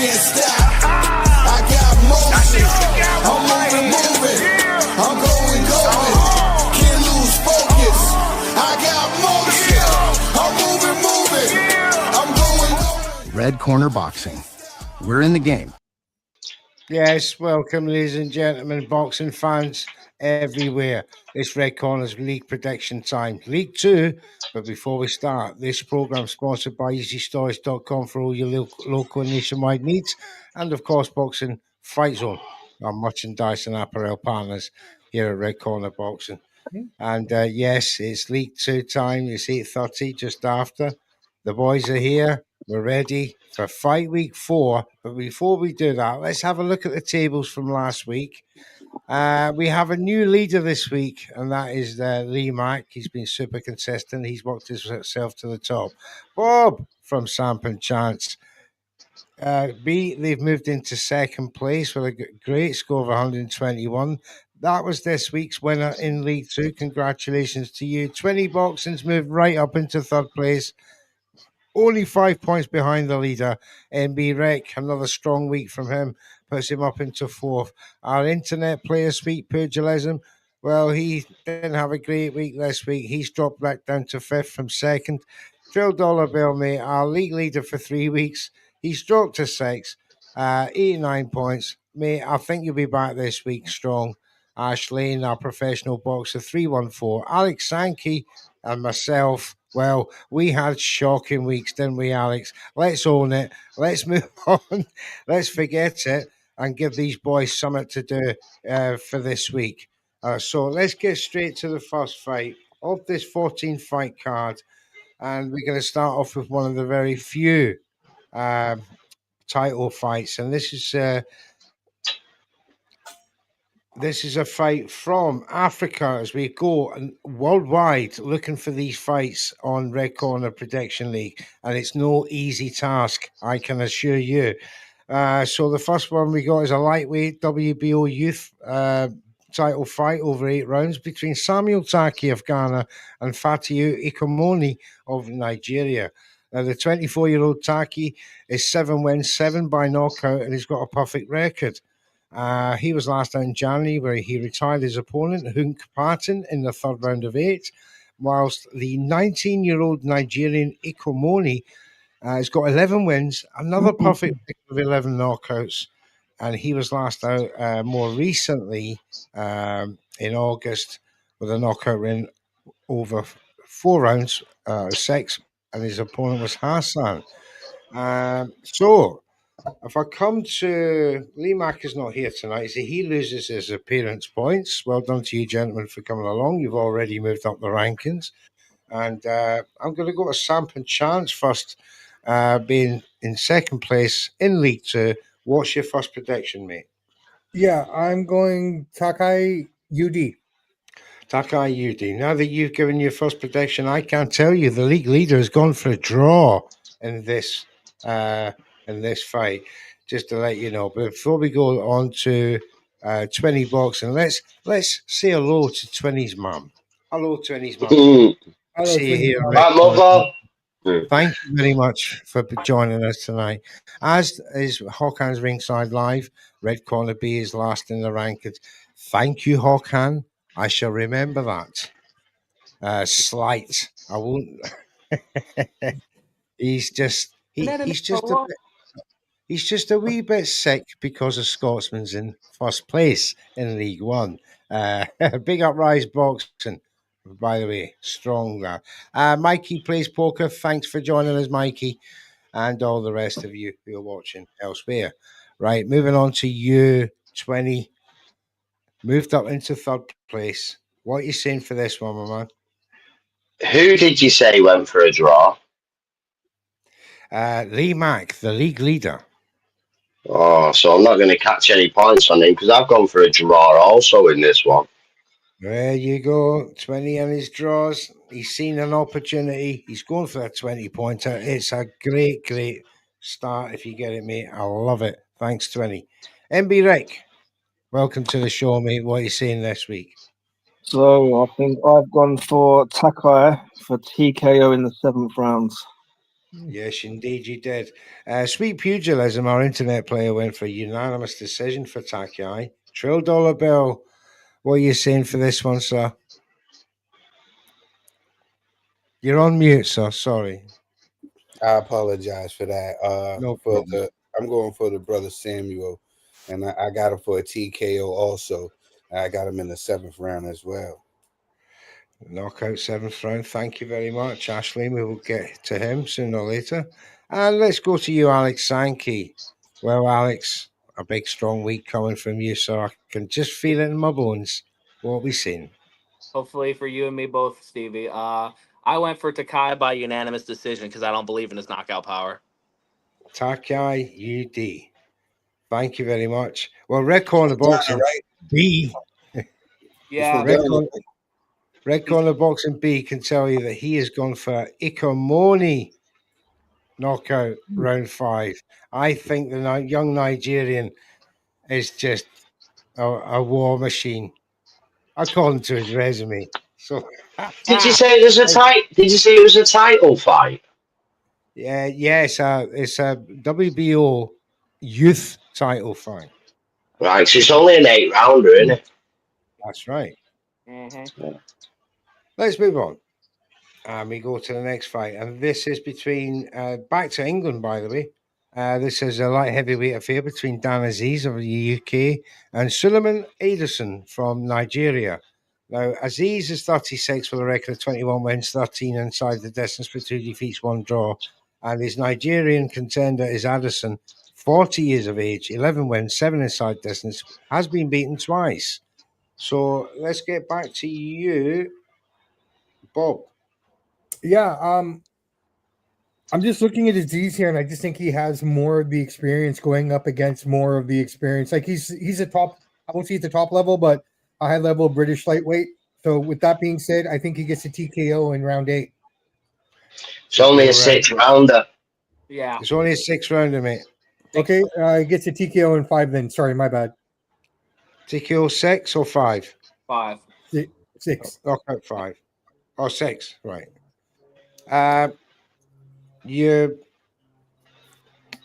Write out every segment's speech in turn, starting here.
can't stop. I got motion. I'm moving. I'm going. Can't lose focus. I got motion. I'm moving. I'm going. Red Corner Boxing. We're in the game. Yes, welcome, ladies and gentlemen, boxing fans everywhere. It's Red Corner's League prediction time. League 2. But before we start, this program sponsored by EasyStories.com for all your local and nationwide needs. And of course, Boxing Fight Zone, our merchandise and apparel partners here at Red Corner Boxing. And yes, it's League 2 time. It's 8:30, just after. The boys are here. We're ready for fight week 4. But before we do that, let's have a look at the tables from last week. We have a new leader this week, and that is Lee Mack. He's been super consistent. He's worked himself to the top. Bob from Samp and Chance. They've moved into second place with a great score of 121. That was this week's winner in League 2. Congratulations to you. 20 Boxing's moved right up into third place. Only 5 points behind the leader, MB Rec. Another strong week from him puts him up into fourth. Our internet player, Sweet Pugilism, well, he didn't have a great week this week. He's dropped back down to fifth from second. Phil Dollar Bill, mate, our league leader for 3 weeks. He's dropped to 6, 89 points. Mate, I think you'll be back this week strong. Ash Lane, our professional boxer, 314. Alex Sankey and myself, well, we had shocking weeks, didn't we, Alex? Let's own it. Let's move on. Let's forget it and give these boys something to do for this week. So let's get straight to the first fight of this 14-fight card. And we're going to start off with one of the very few title fights. And this is a fight from Africa as we go worldwide looking for these fights on Red Corner Prediction League. And it's no easy task, I can assure you. So the first one we got is a lightweight WBO youth title fight over 8 rounds between Samuel Taki of Ghana and Fatiu Ikomoni of Nigeria. Now, the 24-year-old Taki is 7 wins, 7 by knockout, and he's got a perfect record. He was last out in January where he retired his opponent, Hunk Patton, in the third round of 8, whilst the 19-year-old Nigerian Ikomoni has got 11 wins, another perfect record of 11 knockouts, and he was last out more recently in August with a knockout win over 4 rounds, 6, and his opponent was Hassan. So, if I come to Lee Mack is not here tonight, so he loses his appearance points. Well done to you, gentlemen, for coming along. You've already moved up the rankings. And I'm going to go to Samp and Chance first, being in second place in League 2. What's your first prediction, mate? Yeah, I'm going Takai UD. Takai UD. Now that you've given your first prediction, I can't tell you the league leader has gone for a draw in this fight, just to let you know. But before we go on to 20 Boxing, let's say hello to 20's mum. Hello, 20's mum. See you here. Thank you very much for joining us tonight. As is Hawkhan's Ringside Live, Red Corner B is last in the rankings. Thank you, Hawkhan. I shall remember that. Slight. I won't. He's just a wee bit sick because of Scotsman's in first place in League 1. Big up Rise Boxing, by the way, strong lad. Mikey Plays Poker, thanks for joining us, Mikey, and all the rest of you who are watching elsewhere. Right, moving on to you, 20. Moved up into third place. What are you saying for this one, my man? Who did you say went for a draw? Lee Mack, the league leader. Oh, so I'm not going to catch any points on him because I've gone for a draw also in this one. There you go. 20 on his draws. He's seen an opportunity. He's going for a 20-pointer. It's a great, great start if you get it, mate. I love it. Thanks, 20. MB Rick, welcome to the show, mate. What are you saying this week? So I think I've gone for Takai for TKO in the 7th round. Yes, indeed, you did. Sweet Pugilism, our internet player, went for unanimous decision for Takai. Trill Dollar Bill, what are you saying for this one, sir? You're on mute, sir. Sorry. I apologize for that. No problem. I'm going for the brother Samuel, and I got him for a TKO also. I got him in the 7th round as well. Knockout 7th round. Thank you very much, Ashley. We will get to him sooner or later. And let's go to you, Alex Sankey. Well, Alex, a big, strong week coming from you, sir. I can just feel it in my bones. What are we seeing? Hopefully for you and me both, Stevie. I went for Takai by unanimous decision because I don't believe in his knockout power. Takai UD. Thank you very much. Well, Red Corner Boxing B. Yeah. Red Corner Boxing B can tell you that he has gone for Ikomoni knockout round 5. I think the young Nigerian is just a war machine, according to his resume. So, Did you say there's a Did you say it was a title fight? yeah, it's a WBO youth title fight. Right, so it's only an 8-rounder, isn't it? That's right. Mm-hmm. Let's move on. And we go to the next fight. And this is between, back to England, by the way. This is a light heavyweight affair between Dan Aziz of the UK and Suleiman Ederson from Nigeria. Now, Aziz is 36 with a record of 21 wins, 13 inside the distance for 2 defeats, 1 draw. And his Nigerian contender is Addison, 40 years of age, 11 wins, 7 inside distance, has been beaten twice. So let's get back to you, Bob. Yeah, I'm just looking at Aziz here, and I just think he has more of the experience going up against more of the experience. Like he's a top, I won't say at the top level, but a high level British lightweight. So with that being said, I think he gets a TKO in round 8. It's only a 6-rounder. Yeah. It's only a 6-rounder, mate. Okay, he gets a TKO in 5 then. Sorry, my bad. TKO 6 or 5? 5. 6. Knockout 5. Or 6, right. Your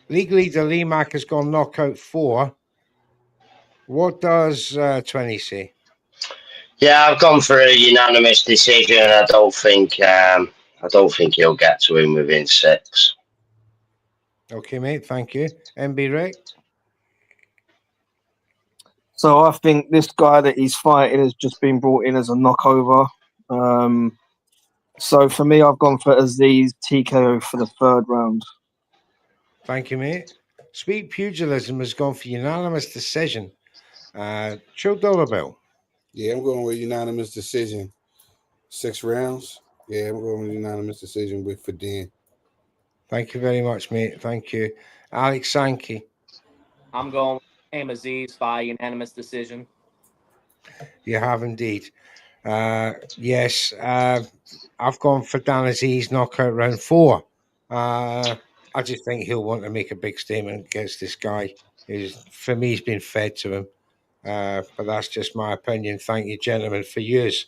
league leader Lee Mack has gone knockout 4. What does 20 say? Yeah, I've gone for a unanimous decision. I don't think he'll get to him within 6. Okay, mate. Thank you. MB Rick. So I think this guy that he's fighting has just been brought in as a knockover. So for me, I've gone for Aziz TKO for the 3rd round. Thank you, mate. Sweet Pugilism has gone for unanimous decision. Trill Dollar Bill. Yeah, I'm going with unanimous decision. 6 rounds. Yeah, I'm going with unanimous decision with Fadin. Thank you very much, mate. Thank you. Alex Sankey. I'm going with Aziz by unanimous decision. You have indeed. Yes, I've gone for Dan Aziz knockout round 4. I just think he'll want to make a big statement against this guy. For me, he's been fed to him. But that's just my opinion. Thank you, gentlemen, for yours.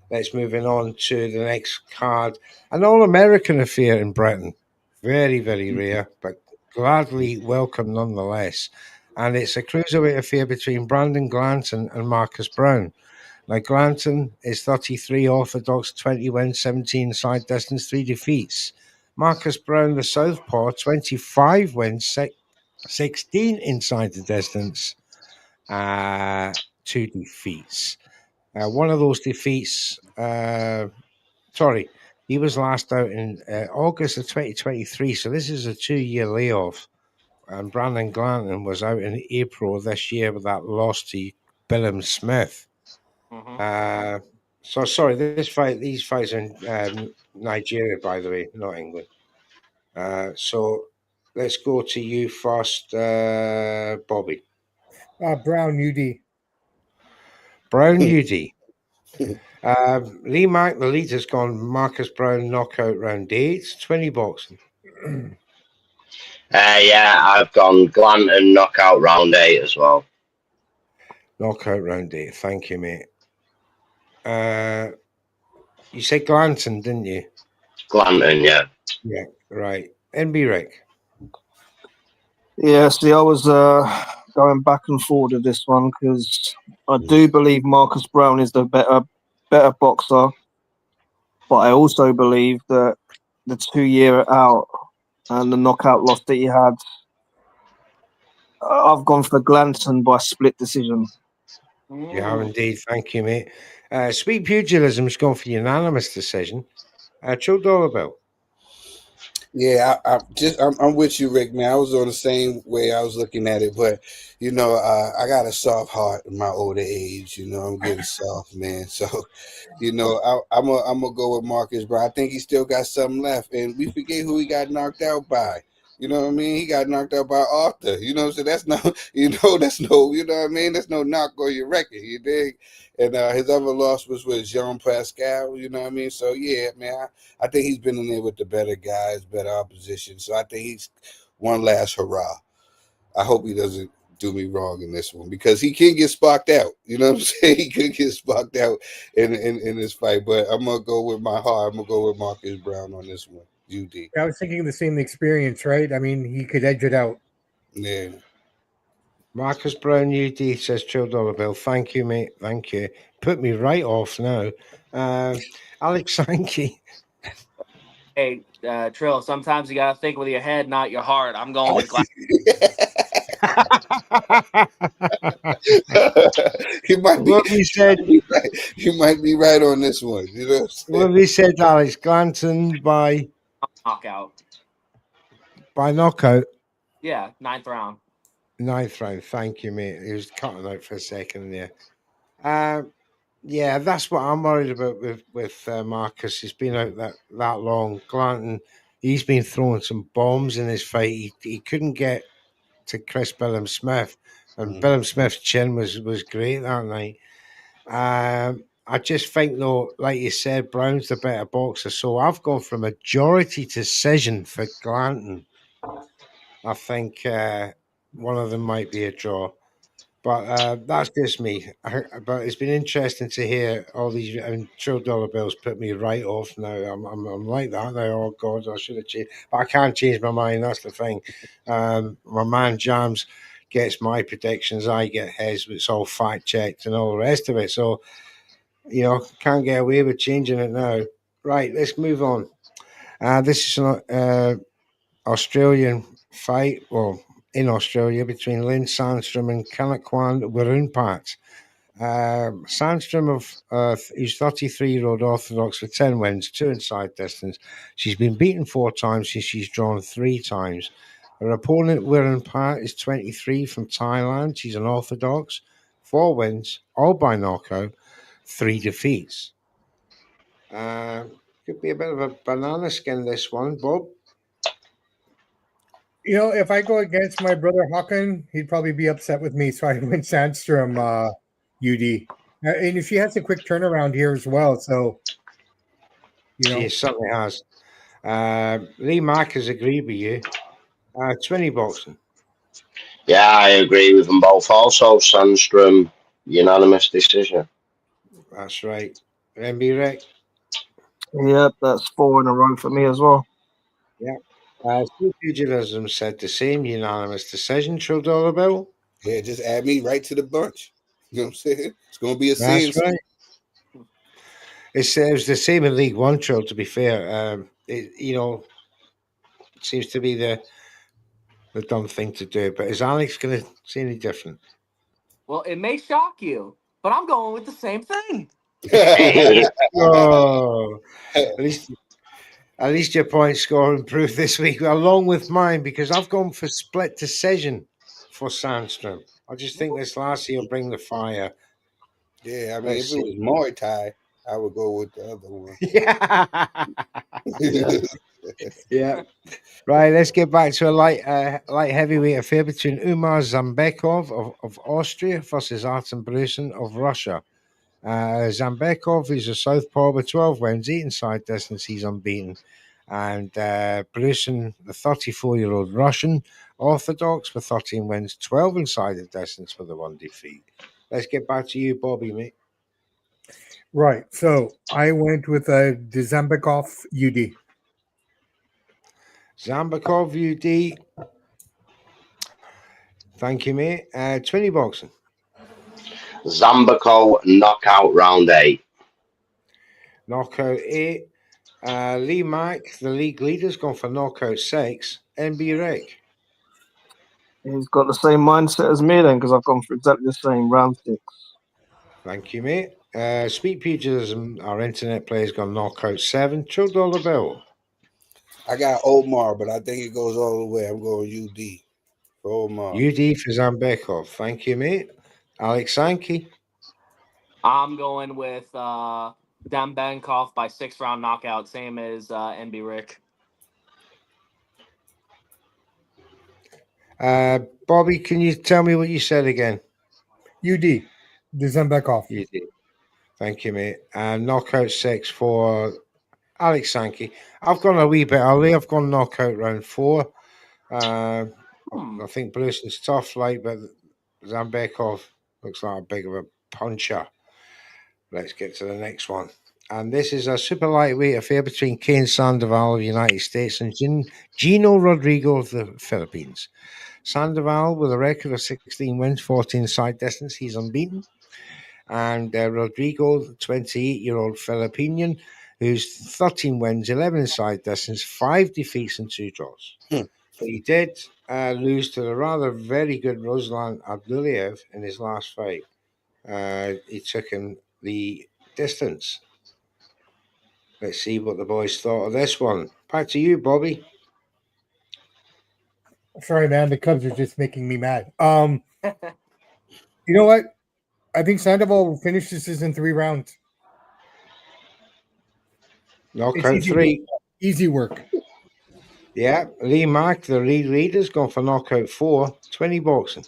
Let's move on to the next card. An all-American affair in Britain. Very, very rare, but gladly welcome nonetheless. And it's a cruiserweight affair between Brandon Glanton and Marcus Brown. Now, Glanton is 33 orthodox, 20 wins, 17 side distance, 3 defeats. Marcus Brown, the southpaw, 25 wins, 16 inside the distance, 2 defeats. One of those defeats, he was last out in August of 2023, so this is a 2-year layoff. And Brandon Glanton was out in April of this year with that loss to Billum Smith. Mm-hmm. So sorry, these fights are in Nigeria, by the way, not England. So let's go to you first, Bobby. Brown UD. Brown UD. Lee Mack, the lead, has gone Marcus Brown knockout round 8, 20 boxing. Yeah, I've gone Glanton knockout round 8 as well. Knockout round 8. Thank you, mate. You said Glanton, didn't you? Glanton, yeah. Yeah, right. NB Rick. Yeah, see, I was going back and forward with this one because I do believe Marcus Brown is the better boxer, but I also believe that the 2 year out and the knockout loss that he had, I've gone for Glanton by split decision. You have indeed. Thank you, mate. Sweet Pugilism's gone for unanimous decision. Joe Dolabell. Yeah, I'm with you, Rick. Man, I was on the same way I was looking at it, but I got a soft heart in my older age. I'm getting soft, man. So, I'm gonna go with Marcus Brown. I think he still got something left, and we forget who he got knocked out by. You know what I mean? He got knocked out by Arthur. So that's no, that's no, you know what I mean? That's no knock on your record. You dig? And his other loss was with Jean Pascal. You know what I mean? So yeah, man. I think he's been in there with the better guys, better opposition. So I think he's one last hurrah. I hope he doesn't do me wrong in this one because he can get sparked out. You know what I'm saying? He could get sparked out in this fight. But I'm going to go with my heart. I'm going to go with Marcus Brown on this one. UD. I was thinking the same experience, right? I mean, he could edge it out. Yeah. Marcus Brown, UD, says Joe Dolabell. Thank you, mate. Thank you. Put me right off now. Alex Sankey. Hey, Trill, sometimes you got to think with your head, not your heart. I'm going with Glanton. He might be. What we said. He might be right on this one. You know what I'm saying? What we said, Alex Glanton by Knockout. By knockout. Yeah, 9th round. 9th round. Thank you, mate. He was cutting out for a second there. Yeah, that's what I'm worried about with Marcus. He's been out that long. Glanton, he's been throwing some bombs in his fight. He couldn't get to Chris Billam-Smith, and Billam-Smith's chin was great that night. I just think, though, like you said, Brown's the better boxer, so I've gone for majority decision for Glanton. I think one of them might be a draw. But that's just me. But it's been interesting to hear all these. And Joe Dolabell's put me right off now. I'm like that now. Oh God, I should have changed. But I can't change my mind. That's the thing. My man Jams gets my predictions. I get his. It's all fact checked and all the rest of it. So can't get away with changing it now. Right, let's move on. This is an Australian fight. Well, in Australia between Lynn Sandstrom and Kanaquan Warunpat. Sandstrom, he's 33-year-old Orthodox with 10 wins, 2 inside distance. She's been beaten 4 times and she's drawn 3 times. Her opponent, Warunpat, is 23 from Thailand. She's an Orthodox, 4 wins, all by knockout, 3 defeats. Could be a bit of a banana skin, this one, Bob. If I go against my brother Håkan, he'd probably be upset with me. So I went Sandstrom, UD. And if she has a quick turnaround here as well. So, She certainly has. Lee Mack has agreed with you. 20 boxing. Yeah, I agree with them both. Also, Sandstrom, unanimous decision. That's right. MB Rick. Yep, that's 4 in a row for me as well. Yeah. Steve Pugilism said the same, unanimous decision. Joe Dolabell. Yeah, just add me right to the bunch. You know what I'm saying? It's going to be a That's scene. right. It was the same in League One, Joe, to be fair. It seems to be the dumb thing to do. But is Alex going to see any different? Well, it may shock you, but I'm going with the same thing. Oh, at least your point score improved this week, along with mine, because I've gone for split decision for Sandstrom. I just think this last year will bring the fire. Yeah, I mean, if it was Muay Thai, I would go with the other one. Yeah. Right, let's get back to a light heavyweight affair between Umar Zambekov of Austria versus Artem Brusin of Russia. Zambekov is a southpaw with 12 wins, 8 inside distance. He's unbeaten. And Brusin, the 34-year-old Russian Orthodox with 13 wins, 12 inside the distance for the 1 defeat. Let's get back to you, Bobby, mate. Right. So I went with Zambekov UD. Zambakov, UD. Thank you, mate. 20 boxing. Zambako knockout round 8. Knockout 8. Lee Mack, the league leader's gone for knockout 6. NB Rick. He's got the same mindset as me then, because I've gone for exactly the same round 6. Thank you, mate. Sweet Pugilism, our internet player's gone knockout 7. $2 bill. I got Omar, but I think it goes all the way. I'm going UD for Omar. UD for Zambekov. Thank you, mate. Alex Sankey. I'm going with Dan Bankov by 6th round knockout, same as NB Rick. Bobby, can you tell me what you said again? UD, the Zembekov. You did. Thank you, mate. And knockout 6 for Alex Sankey. I've gone a wee bit early. I've gone knockout round 4. I think Brewson's tough, but Zambekov looks like a big of a puncher. Let's get to the next one. And this is a super lightweight affair between Kane Sandoval of the United States and Gino Rodrigo of the Philippines. Sandoval, with a record of 16 wins, 14 side distance, he's unbeaten. And Rodrigo, the 28-year-old Filipinian, who's 13 wins, 11 side distance, 5 defeats and 2 draws. But he did lose to the rather very good Ruslan Abduliev in his last fight. He took him the distance. Let's see what the boys thought of this one. Back to you, Bobby. Sorry, man. The Cubs are just making me mad. You know what? I think Sandoval will finish this in 3 rounds. Knockout 3. Easy work. Yeah. Lee Mack, the leader's gone for knockout 4. 20 boxing.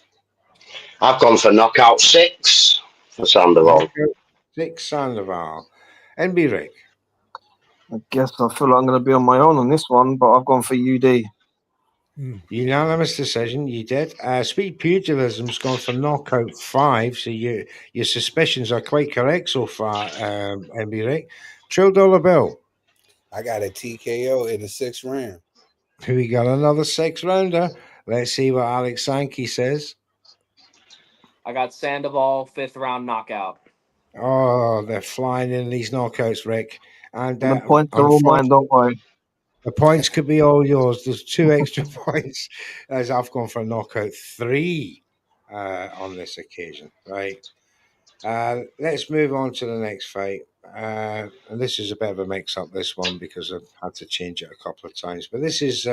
I've gone for knockout 6 for Sandoval. Knockout 6 Sandoval. NB Rick. I guess I feel like I'm going to be on my own on this one, but I've gone for UD. Unanimous decision. You did. Speed Pugilism's gone for knockout 5, so your suspicions are quite correct so far, NB Rick. $2 bill. I got a TKO in the 6th round. We got another 6 rounder. Let's see what Alex Sankey says. I got Sandoval 5th round knockout. Oh, they're flying in these knockouts, Rick. And The points are all mine, don't worry. the points could be all yours. There's 2 extra points, as I've gone for knockout 3 on this occasion. Right. Let's move on to the next fight. And this is a bit of a mix-up, this one, because I've had to change it a couple of times. But this is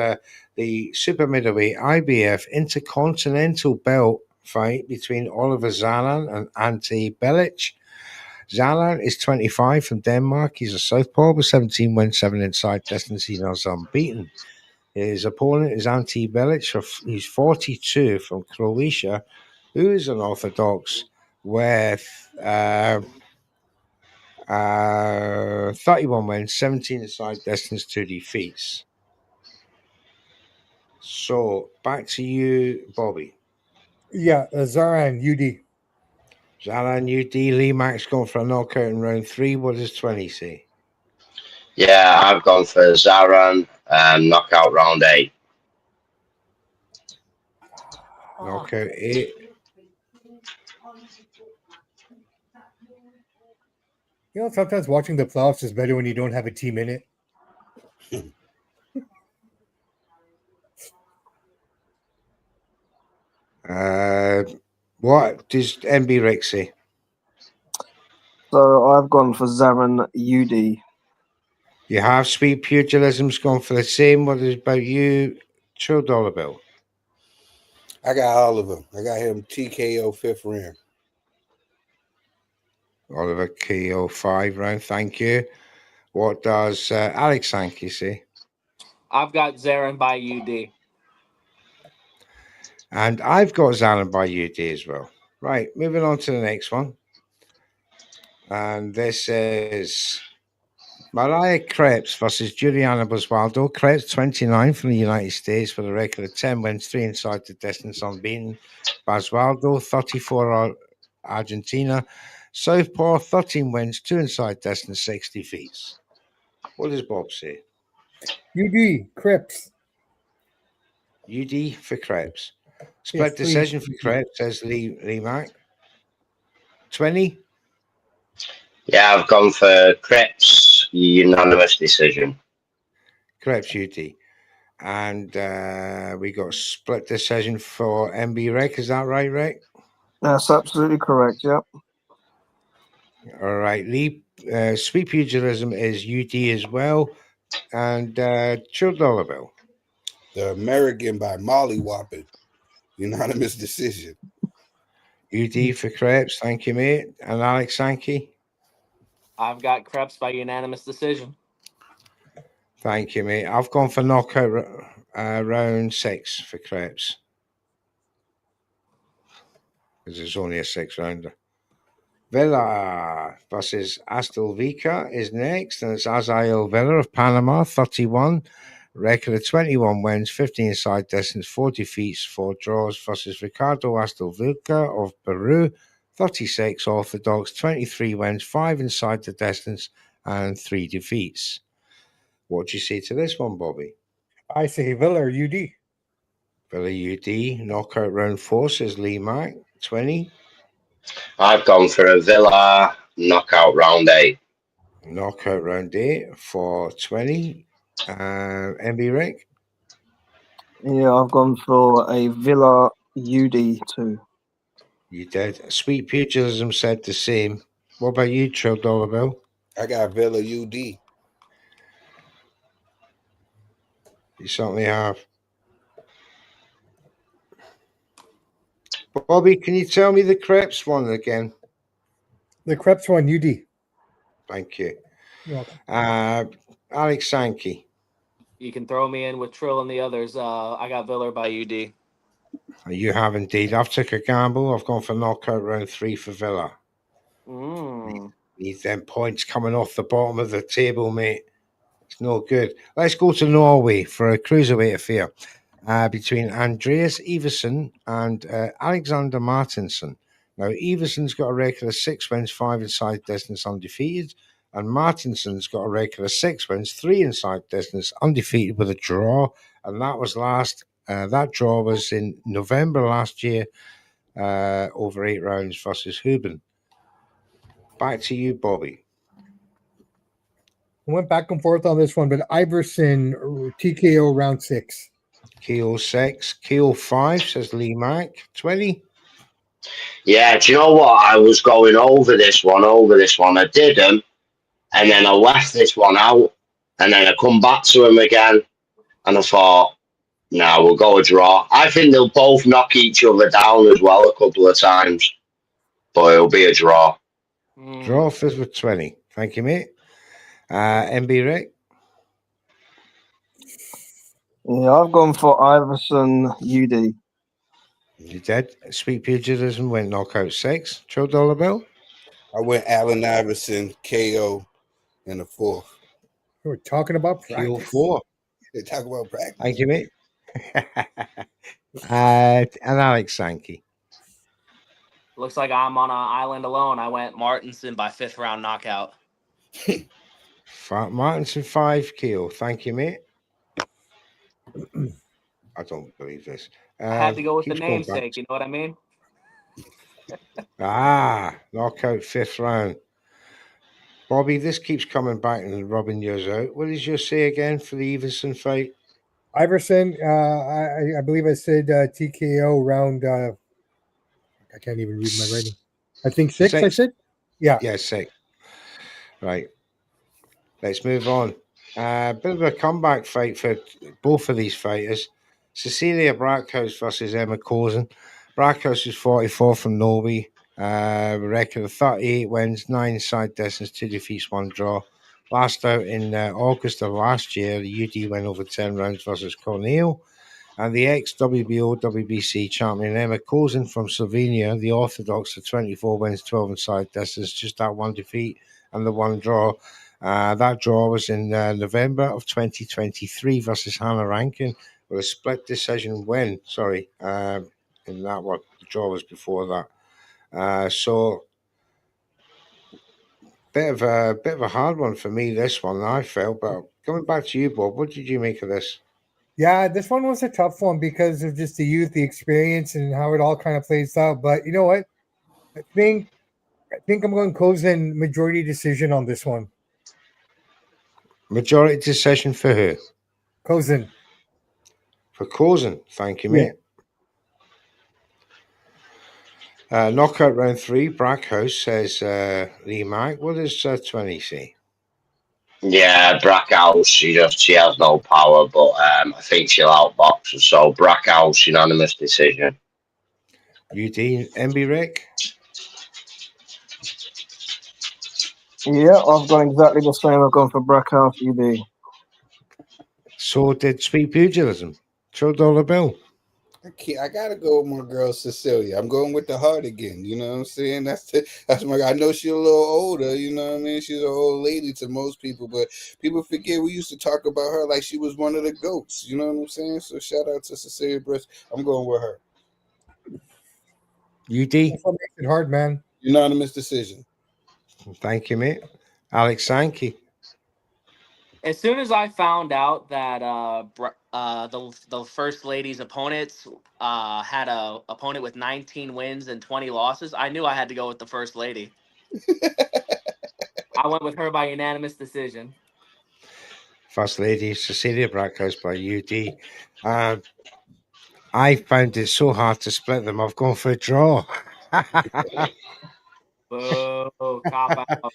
the super middleweight IBF Intercontinental Belt fight between Oliver Zalan and Ante Belic. Zalan is 25 from Denmark. He's a southpaw with 17 wins, 7 inside distance. He's unbeaten. His opponent is Ante Belic, who's 42 from Croatia, who is unorthodox with 31 wins, 17 inside distance, 2 defeats. So back to you, Bobby. Yeah, Zaran, UD. Zalan, UD, Lee Mack's gone for a knockout in round 3. What does 20 say? Yeah, I've gone for Zaran knockout round 8. Knockout 8. You know, sometimes watching the playoffs is better when you don't have a team in it. What does NB Rick say? So I've gone for Zaran UD. You have Speed Pugilism's gone for the same. What is about you? $2 bill. I got Oliver. I got him TKO 5th round. Oliver KO 5 round. Thank you. What does Alex Sankey say? I've got Zaran by UD. And I've got Zalan by UD as well. Right, moving on to the next one. And this is Mariah Krebs versus Juliana Boswaldo. Krebs, 29 from the United States with a record of 10 wins, 3 inside the distance, unbeaten. Boswaldo, 34 Argentina. Southpaw, 13 wins, 2 inside distance, 6 defeats. What does Bob say? UD, Crips. UD for Krebs. Split Yes, please. decision for Krebs, says Lee Mack. 20. Yeah, I've gone for Krebs unanimous decision. Krebs UD. And we got split decision for MB Rec. Is that right, Rick? That's absolutely correct. Yep. All right. Lee, Sweet Pugilism is UD as well. And Chill Dollar Bill. The American by Molly Whopping. Unanimous decision. UD for Krebs. Thank you, mate. And Alex Sankey. I've got Krebs by unanimous decision. Thank you, mate. I've gone for knockout round 6 for Krebs. Because it's only a 6-rounder. Villa versus Astelvika is next, and it's Azael Villa of Panama, 31. Record of 21 wins, 15 side distance, 4 defeats, 4 draws, versus Ricardo Astelvika of Peru, 36 orthodox, 23 wins, 5 inside the distance, and 3 defeats. What do you say to this one, Bobby? I say Villa or UD. Villa UD, knockout round 4, says Lee Mack, 20. I've gone for a Villa knockout round 8. Knockout round 8 for 20. MB Rick? Yeah, I've gone for a Villa UD too. You did. Sweet Pugilism said the same. What about you, Trill Dollar Bill? I got Villa UD. You certainly have. Bobby, can you tell me the Krebs one again? The Krebs one, UD. Thank you. You're welcome. Alex Sankey. You can throw me in with Trill and the others. I got Villa by UD. You have indeed. I've took a gamble. I've gone for knockout round 3 for Villa. Need them points coming off the bottom of the table, mate. It's no good. Let's go to Norway for a cruiserweight affair between Andreas Iversen and Alexander Martinsson. Now, Iverson's got a record of 6 wins, 5 inside distance, undefeated. And Martinson's got a record of 6 wins, 3 inside distance, undefeated with a draw. And that was that draw was in November last year over 8 rounds versus Huben. Back to you, Bobby. I went back and forth on this one, but Iverson TKO round 6. KO 6, KO 5, says Lee Mack. 20. Yeah, do you know what? I was going over this one. I did them, and then I left this one out, and then I come back to him again, and I thought, no, we'll go a draw. I think they'll both knock each other down as well a couple of times, but it'll be a draw. Draw fifth with 20. Thank you, mate. MB Rick? Yeah, I've gone for Iverson UD. You did. Sweet Pugilism went knockout 6. Trill Dollar Bill? I went Allen Iverson KO in the 4th. We're talking about practice. KO 4. They talk about practice. Thank you, mate. And Alex Sankey. Looks like I'm on an island alone. I went Martinson by 5th round knockout. Martinson 5 KO. Thank you, mate. I don't believe this. I had to go with the keeps going namesake, you know what I mean? Knockout 5th round. Bobby, this keeps coming back and rubbing yours out. What did you say again for the Iverson fight? Iverson, I believe I said TKO round. I can't even read my writing. I think 6. I said, yeah, 6. Right. Let's move on. Bit of a comeback fight for both of these fighters. Cecilia Brackhouse versus Emma Kozen. Brackhouse is 44 from Norway. Record of 38 wins, 9 side distance, 2 defeats, 1 draw. Last out in August of last year, the UD went over 10 rounds versus Cornell. And the ex-WBO, WBC champion Emma Kozen from Slovenia, the Orthodox, of 24 wins, 12 inside distance, just that 1 defeat and the 1 draw. That draw was in November of 2023 versus Hannah Rankin with a split decision win. In that one, the draw was before that. So bit of a hard one for me. This one I felt, but coming back to you, Bob, what did you make of this? Yeah, this one was a tough one because of just the youth, the experience, and how it all kind of plays out. But you know what? I think I'm going Kozin majority decision on this one. Majority decision for who? Kozin. For Cozen. Thank you, Yeah. mate. Knockout round 3, Brackhouse says Lee Mack. What does 20 say? Yeah, Brackhouse, she has no power, but I think she'll outbox her. So Brackhouse, unanimous decision. UD, MB Rick? Yeah, I've gone exactly the same. I've gone for Brackhouse UD. So did Sweet Pugilism. $2 bill. I gotta go with my girl Cecilia. I'm going with the heart again. You know what I'm saying? That's my. I know she's a little older. You know what I mean? She's an old lady to most people, but people forget we used to talk about her like she was one of the goats. You know what I'm saying? So shout out to Cecilia Breast. I'm going with her. UD? That's what makes it hard, man. Unanimous decision. Thank you, mate. Alex Sankey. As soon as I found out that the first lady's opponents had a opponent with 19 wins and 20 losses, I knew I had to go with the first lady. I went with her by unanimous decision. First Lady Cecilia Brackhouse by UD. I found it so hard to split them. I've gone for a draw. Boo, cop out.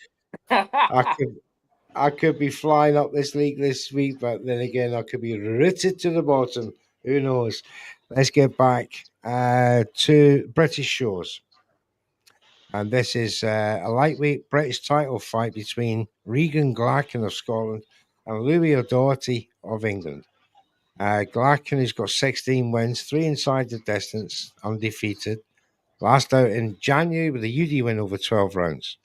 I could be flying up this league this week, but then again, I could be rooted to the bottom. Who knows? Let's get back to British shores. And this is a lightweight British title fight between Regan Glacken of Scotland and Louis O'Doherty of England. Glacken has got 16 wins, 3 inside the distance, undefeated. Last out in January with a UD win over 12 rounds.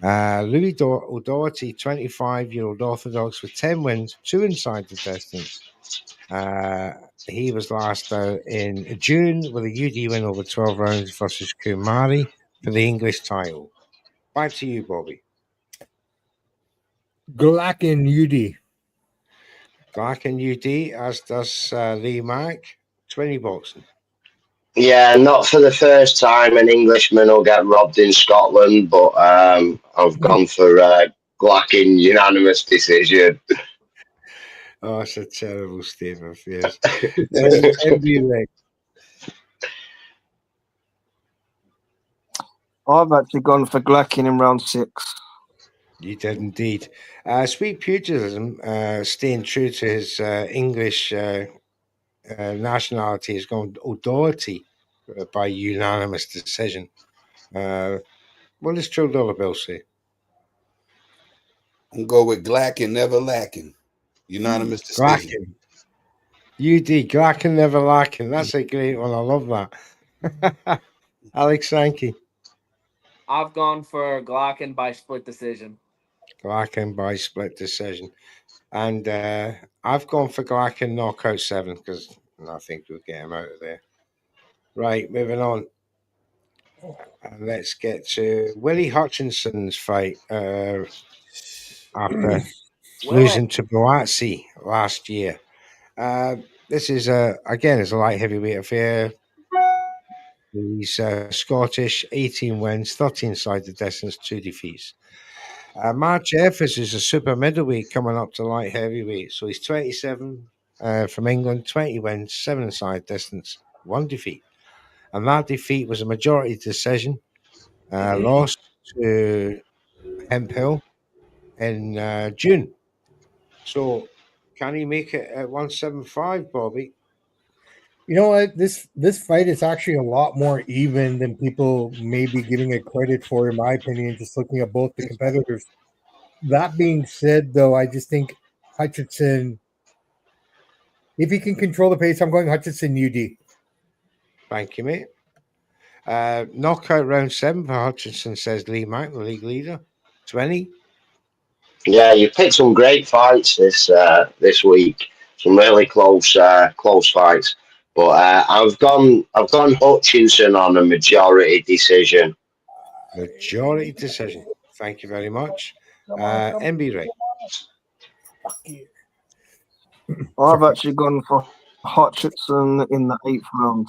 Louis O'Doherty, 25-year-old orthodox with 10 wins, 2 inside the distance. He was last out in June with a UD win over 12 rounds versus Kumari for the English title. Back to you, Bobby. Glacken UD. Glacken UD, as does Lee Mack. 20 boxing. Yeah, not for the first time an Englishman will get robbed in Scotland, but I've gone for Glacken unanimous decision. Oh, it's a terrible statement. Yes. MB Rick. I've actually gone for Glacken in round 6. You did indeed. Sweet Pugilism, staying true to his English nationality, has gone O'Doherty by unanimous decision. What does $2 bill say? I'm going with Glacken, never lacking. Unanimous decision. Glacken. UD, Glacken never lacking. That's a great one. I love that. Alex Sankey. I've gone for Glacken by split decision. Glacken by split decision. And I've gone for Glacken knockout 7 because I think we'll get him out of there. Right, moving on. Let's get to Willie Hutchinson's fight after losing to Boazzi last year. This is again is a light heavyweight affair. He's Scottish, 18 wins, 13 inside the distance, 2 defeats. Mark Jeffers is a super middleweight coming up to light heavyweight. So he's 27 from England, 20 wins, 7 inside distance, 1 defeat. And that defeat was a majority decision. Lost to Hemphill in June. So can he make it at 175, Bobby? You know what? This fight is actually a lot more even than people may be giving it credit for, in my opinion, just looking at both the competitors. That being said, though, I just think Hutchinson, if he can control the pace, I'm going Hutchinson UD. Thank you, mate. Knockout round 7 for Hutchinson, says Lee Mack, the league leader. 20. Yeah, you picked some great fights this week. Some really close fights. But I've gone Hutchinson on a majority decision. Majority decision. Thank you very much. MB Ray. I've actually gone for Hutchinson in the 8th round.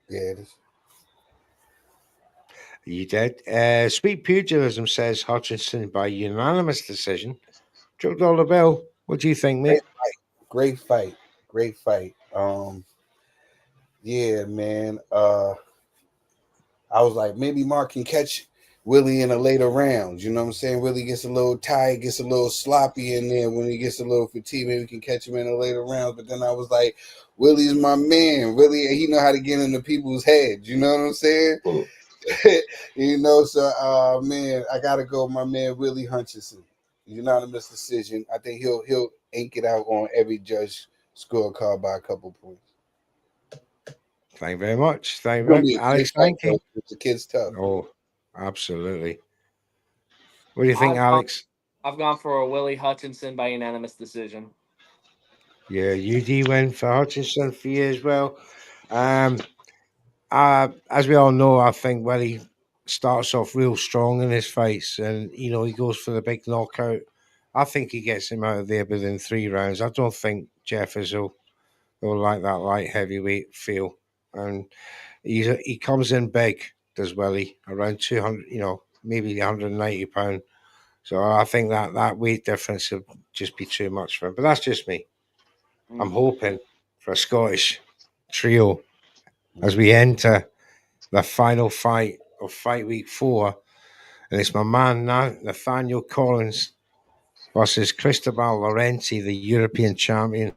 Yeah, it is. You did. Sweet Pugilism says Hutchinson by unanimous decision. Joe Dollar Bill, what do you think, mate? Great fight. Yeah, man. I was like, maybe Mark can catch Willie in a later round. You know what I'm saying? Willie gets a little tired, gets a little sloppy in there. When he gets a little fatigued, maybe we can catch him in a later round. But then I was like, Willie's my man. Willie, he know how to get into people's heads. You know what I'm saying? You know, so man, I gotta go, my man Willie Hutchinson. Unanimous decision. I think he'll ink it out on every judge scorecard by a couple points. Thank you very much. Thank you Gonna very be much. a Alex, kid fight, thank you. though. The kid's tough. Oh, absolutely. What do you think, I've Alex? I've gone for a Willie Hutchinson by unanimous decision. Yeah, UD win for Hutchinson for you as well. As we all know, I think Willie starts off real strong in his fights, and he goes for the big knockout. I think he gets him out of there within 3 rounds. I don't think Jeffers will like that light heavyweight feel, and he comes in big, does Willie, around 200, maybe 190 pound. So I think that weight difference will just be too much for him. But that's just me. I'm hoping for a Scottish trio as we enter the final fight of fight week 4. And it's my man now, Nathaniel Collins versus Cristobal Laurenti, the European champion,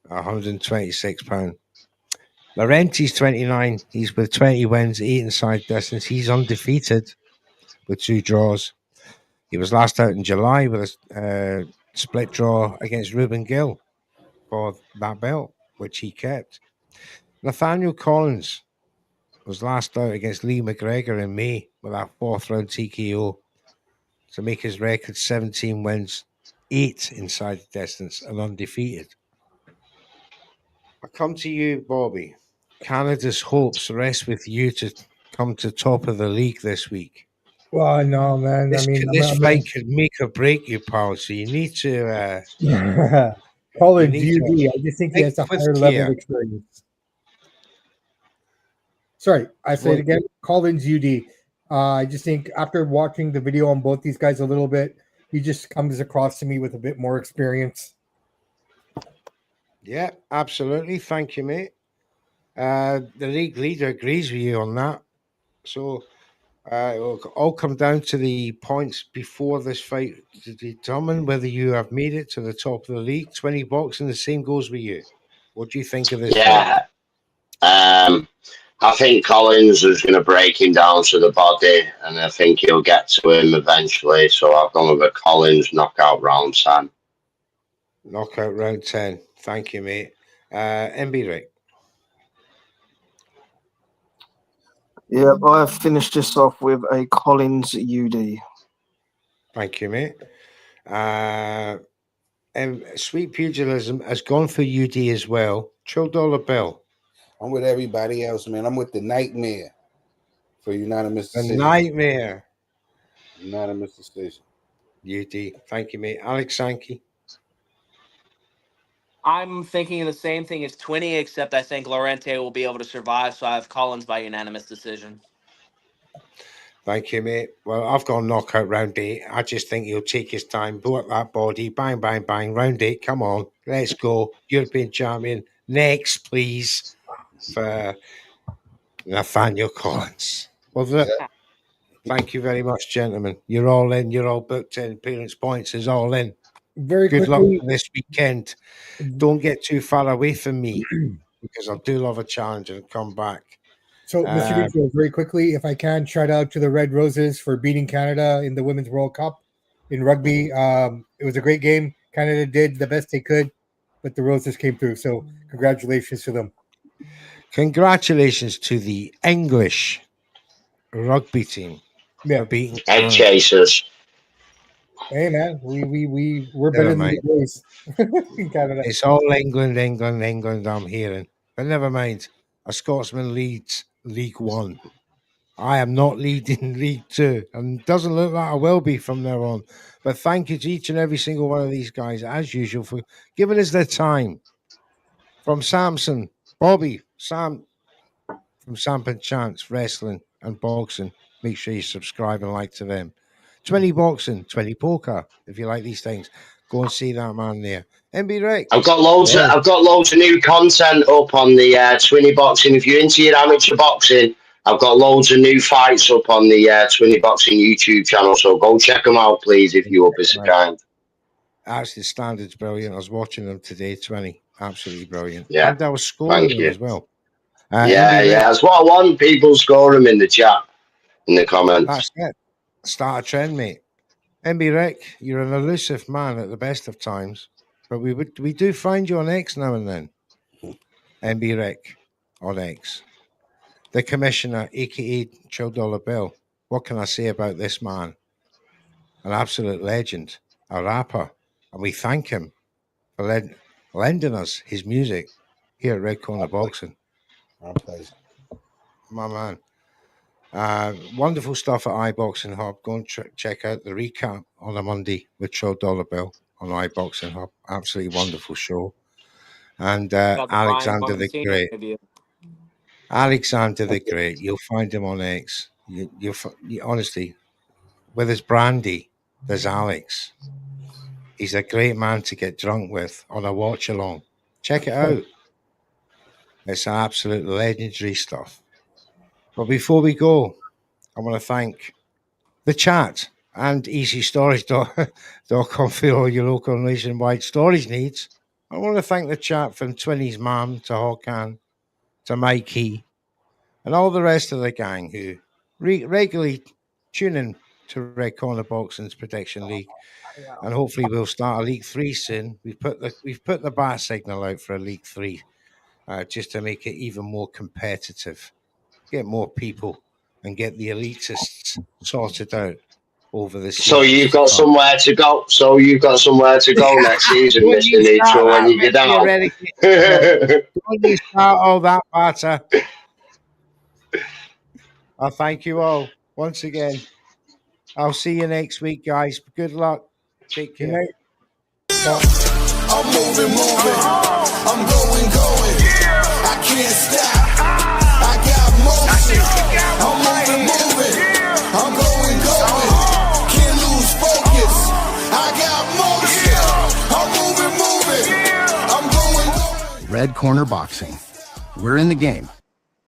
126 pound. Laurenti's 29. He's with 20 wins, 8 inside distance. He's undefeated with 2 draws. He was last out in July with a split draw against Ruben Gill for that belt, which he kept. Nathaniel Collins was last out against Lee McGregor in May with that 4th round TKO to make his record 17 wins, 8 inside the distance, and undefeated. I come to you, Bobby. Canada's hopes rest with you to come to top of the league this week. Well, no, man. This, I mean, this fight could make or break you, pal. So you need to call it need to GD. I just think he has a think with higher level care. of experience. Sorry, I say it again. Collins UD. I just think after watching the video on both these guys a little bit, he just comes across to me with a bit more experience. Yeah, absolutely. Thank you, mate. The league leader agrees with you on that. So it will all come down to the points before this fight to determine whether you have made it to the top of the league. 20 bucks, and the same goes with you. What do you think of this fight? Yeah. I think Collins is going to break him down to the body, and I think he'll get to him eventually. So I've gone with a Collins knockout round 10. Knockout round 10. Thank you, mate. MB Rick. Yeah, I have finished this off with a Collins UD. Thank you, mate. And Sweet Pugilism has gone for UD as well. $12 bill. I'm with everybody else, man. I'm with the Nightmare for unanimous The decision. Nightmare. Unanimous decision. UD. Thank you, mate. Alex Sankey. I'm thinking the same thing as Twinny, except I think Laurenti will be able to survive, so I have Collins by unanimous decision. Thank you, mate. Well, I've got a knockout round 8. I just think he'll take his time, blow up that body, bang, bang, bang. Round 8, come on, let's go. European champion. Next, please, for Nathaniel Collins. Well, thank you very much, gentlemen. You're all in. You're all booked in. Parents' Points is all in. Very Good luck quickly, for this weekend. Don't get too far away from me because I do love a challenge and come back. So, Mr. Duflo, very quickly, if I can, shout out to the Red Roses for beating Canada in the Women's World Cup in rugby. It was a great game. Canada did the best they could, but the Roses came through. So, congratulations to them. Congratulations to the English rugby team for beating Egg Canada. chasers. Hey, man, we're better than the boys in Canada. It's all England. I'm hearing, but never mind. A Scotsman leads League One. I am not leading League Two, and doesn't look like I will be from now on. But thank you to each and every single one of these guys, as usual, for giving us their time. From Samson, Bobby, Sam, from Samp Chance, Wrestling and Boxing. Make sure you subscribe and like to them. 20 Boxing, 20 Poker. If you like these things, go and see that man there. MB Rick. I've got loads of new content up on the Twinny Boxing. If you're into your amateur boxing, I've got loads of new fights up on the Twinny Boxing YouTube channel. So go check them out, please, if you will be so kind. Actually, the standard's brilliant. I was watching them today, 20. Absolutely brilliant. Yeah. And I was scoring them you. as well. Yeah, that's what I want. People score them in the chat, in the comments. That's it. Start a trend, mate. MB Rick, you're an elusive man at the best of times, but we do find you on X now and then. MB Rick on X. The commissioner, aka Chill Dollar Bill. What can I say about this man? An absolute legend, a rapper, and we thank him for lending us his music here at Red Corner Boxing. My pleasure. My man. Wonderful stuff at iBoxing Hub. Go and check out the recap on a Monday with Chill Dollar Bill on iBoxing Hub. Absolutely wonderful show. And Alexander the Great. Alexander the Great. You'll find him on X. You honestly, with his brandy, there's Alex. He's a great man to get drunk with on a watch along. Check it out. It's absolute legendary stuff. But before we go, I want to thank the chat and easystorage.com for all your local nationwide storage needs. I want to thank the chat from Twinny's mum to Hawkan to Mikey and all the rest of the gang who regularly tune in to Red Corner Boxing's Prediction League. And hopefully we'll start a League 3 soon. We've put the bat signal out for a League 3 just to make it even more competitive. Get more people and get the elitists sorted out over this. So you've got somewhere to go. Next season, Mr. Neutral, when you get out. When you start all that batter. I thank you all once again. I'll see you next week, guys. Good luck. Take care. I'm moving. I'm going. I can't stop. I got motion. I'm moving. I'm going. Can't lose focus. I got motion. I'm moving. I'm going. Red Corner Boxing. We're in the game.